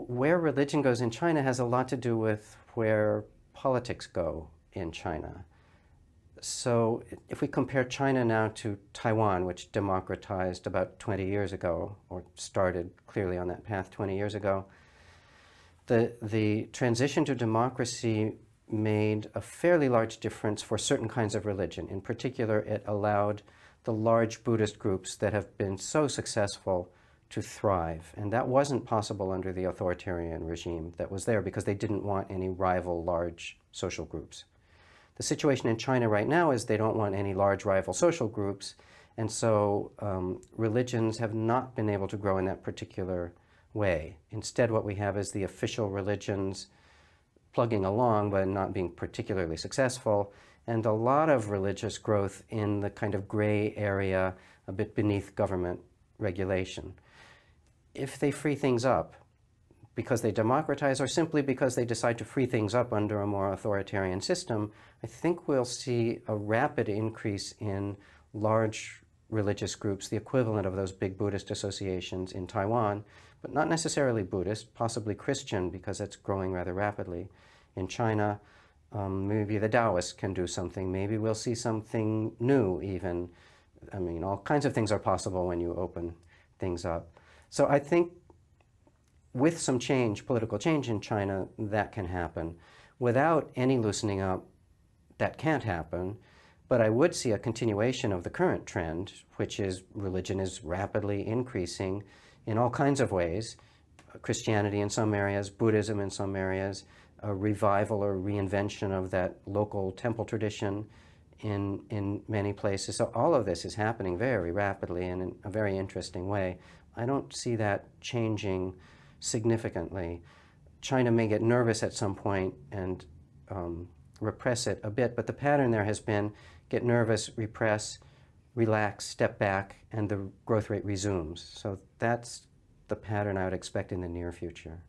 where religion goes in China has a lot to do with where politics go in China. So if we compare China now to Taiwan, which democratized about 20 years ago, or started clearly on that path 20 years ago, the transition to democracy made a fairly large difference for certain kinds of religion. In particular, it allowed the large Buddhist groups that have been so successful to thrive. And that wasn't possible under the authoritarian regime that was there because they didn't want any rival large social groups. The situation in China right now is they don't want any large rival social groups, and so religions have not been able to grow in that particular way. Instead, what we have is the official religions plugging along but not being particularly successful, and a lot of religious growth in the kind of gray area a bit beneath government regulation. If they free things up, because they democratize or simply because they decide to free things up under a more authoritarian system, I think we'll see a rapid increase in large religious groups, the equivalent of those big Buddhist associations in Taiwan, but not necessarily Buddhist, possibly Christian, because it's growing rather rapidly. In China, maybe the Taoists can do something. Maybe we'll see something new even. I mean, all kinds of things are possible when you open things up. So I think with some change, political change in China, that can happen. Without any loosening up, that can't happen. But I would see a continuation of the current trend, which is religion is rapidly increasing in all kinds of ways. Christianity in some areas, Buddhism in some areas, a revival or reinvention of that local temple tradition in many places. So all of this is happening very rapidly and in a very interesting way. I don't see that changing significantly. China may get nervous at some point and repress it a bit, but the pattern there has been get nervous, repress, relax, step back, and the growth rate resumes. So that's the pattern I would expect in the near future.